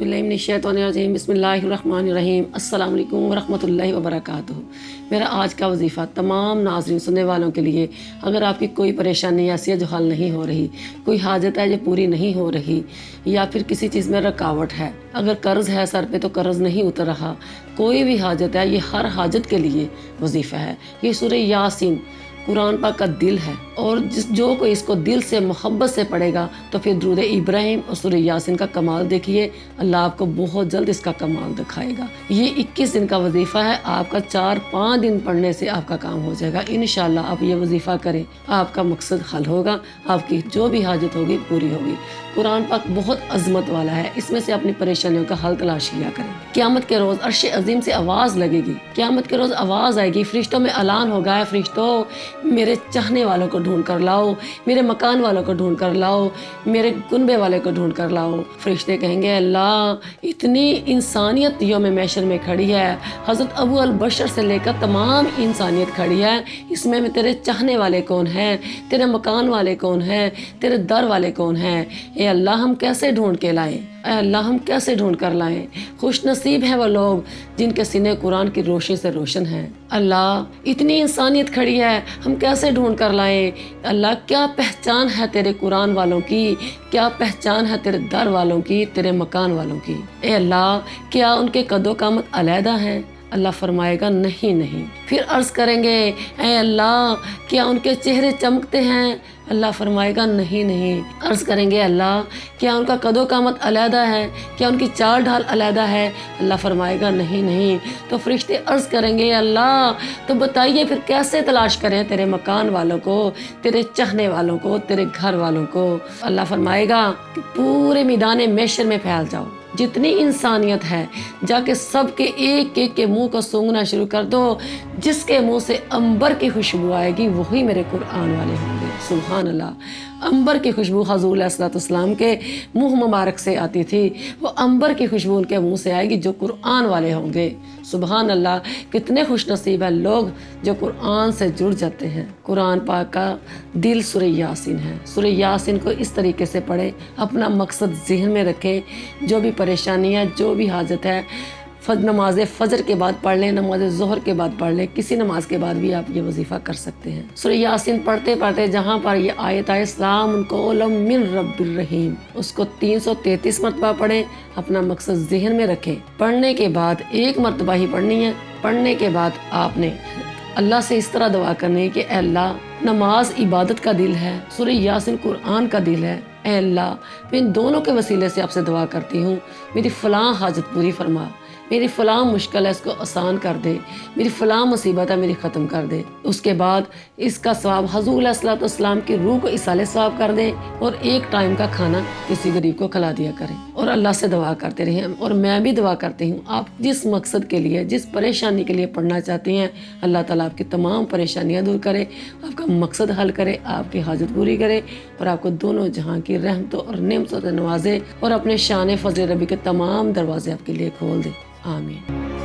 औज़ुबिल्लाहिमिनश्शैतानिर्रजीम बिस्मिल्लाहिर्रहमानिर्रहीम अस्सलामु अलैकुम वरहमतुल्लाहि वबरकातुहू। मेरा आज का वजीफ़ा तमाम नाज़रीन सुनने वालों के लिए, अगर आपकी कोई परेशानी ऐसी है जो हल नहीं हो रही, कोई हाजत है जो पूरी नहीं हो रही, या फिर किसी चीज़ में रुकावट है, अगर कर्ज़ है सर पे तो कर्ज़ नहीं उतर रहा, कोई भी हाजत है, ये हर हाजत के लिए वजीफ़ा है। ये सूरह यासीन कुरान पाक का दिल है, और जो कोई इसको दिल से मोहब्बत से पढ़ेगा तो फिर दुरूद इब्राहिम और सूरह यासीन का कमाल देखिए, अल्लाह आपको बहुत जल्द इसका कमाल दिखाएगा। ये 21 दिन का वजीफ़ा है, आपका 4-5 दिन पढ़ने से आपका काम हो जाएगा। इंशाअल्लाह आप ये वजीफ़ा करें, आपका मकसद हल होगा, आपकी जो भी हाजत होगी पूरी होगी। कुरान पाक बहुत अजमत वाला है, इसमें से अपनी परेशानियों का हल तलाश किया करें। क़यामत के रोज़ अर्श अजीम से आवाज़ लगेगी, क़यामत के रोज़ आवाज़ आएगी, फरिश्तों में ऐलान होगा, है फरिश्तों मेरे चाहने वालों को ढूंढ कर लाओ, मेरे मकान वालों को ढूंढ कर लाओ, मेरे कुनबे वाले को ढूंढ कर लाओ। फरिश्ते कहेंगे अल्लाह इतनी इंसानियत यौम महशर में खड़ी है, हज़रत अबू अल बशर से लेकर तमाम इंसानियत खड़ी है, इसमें तेरे चाहने वाले कौन हैं, तेरे मकान वाले कौन हैं, तेरे दर वाले कौन हैं। ए अल्लाह हम कैसे ढूंढ के लाएं, अल्लाह हम कैसे ढूंढ कर लाएं। खुश नसीब हैं वो लोग जिनके सीने कुरान की रोशनी से रोशन हैं। अल्लाह इतनी इंसानियत खड़ी है, हम कैसे ढूंढ कर लाएं। अल्लाह क्या पहचान है तेरे कुरान वालों की, क्या पहचान है तेरे दर वालों की, तेरे मकान वालों की। ए अल्लाह क्या उनके कदो कामत अलहदा हैं। अल्लाह फरमाएगा नहीं नहीं। फिर अर्ज़ करेंगे ए अल्लाह क्या उनके चेहरे चमकते हैं। अल्लाह फरमाएगा नहीं नहीं। अर्ज़ करेंगे अल्लाह क्या उनका कदो कामत अलहदा है, क्या उनकी चाल ढाल अलहदा है। अल्लाह फरमाएगा नहीं नहीं। तो फरिश्ते अर्ज़ करेंगे अल्लाह तो बताइए फिर कैसे तलाश करें तेरे मकान वालों को, तेरे चाहने वालों को, तेरे घर वालों को। अल्लाह फरमाएगा कि पूरे मैदान महशर में फैल जाओ, जितनी इंसानियत है जाके सबके एक एक के मुंह को सूंघना शुरू कर दो, जिसके मुंह से अंबर की खुशबू आएगी वही मेरे कुरान वाले होंगे। सुभान अल्लाह। अंबर की खुशबू हज़ूर अलैहिस्सलाम के मुंह मुबारक से आती थी, वो अंबर की खुशबू उनके मुंह से आएगी जो कुरान वाले होंगे। सुभान अल्लाह। कितने खुश नसीब है लोग जो कुरान से जुड़ जाते हैं। कुरान पाक का दिल सूरह यासीन है। सूरह यासीन को इस तरीके से पढ़ें, अपना मकसद ज़हन में रखें, जो भी परेशानी है, जो भी हाजत है, नमाज फ़जर के बाद पढ़ लें, नमाज ज़ोहर के बाद पढ़ लें, किसी नमाज के बाद भी आप ये वजीफ़ा कर सकते हैं। सूरह यासीन पढ़ते पढ़ते जहाँ पर ये आयत आए सलामुन कौलन मिन रब्बिर रहीम, उसको 333 मरतबा पढ़ें, अपना मकसद ज़हन में रखें। पढ़ने के बाद एक मरतबा ही पढ़नी है। पढ़ने के बाद आपने अल्लाह से इस तरह दुआ करनी है कि अल्लाह नमाज इबादत का दिल है, सूरह यासीन कुरान का दिल है। ए अल्लाह मैं इन दोनों के वसीले से आपसे दुआ करती हूँ, मेरी फ़लाँ हाजत पूरी फरमा, मेरी फ़लाँ मुश्किल है इसको आसान कर दे, मेरी फ़लाँ मुसीबत है मेरी ख़त्म कर दे। उसके बाद इसका सवाब हज़ूर अलैहिस्सलाम की रूह को इसाले सवाब कर दे, और एक टाइम का खाना किसी गरीब को खिला दिया करें। और अल्लाह से दुआ करते रहें। और मैं भी दुआ करती हूँ, आप जिस मकसद के लिए, जिस परेशानी के लिए पढ़ना चाहती हैं, अल्लाह ताला आपकी तमाम परेशानियाँ दूर करे, आपका मकसद हल करे, आपकी हाजत पूरी करे, और आपको दोनों जहाँ की रहमतों और नेमतों से नवाजे, और अपने शान फज़ल रबी के तमाम दरवाजे आपके लिए खोल दे। आमीन।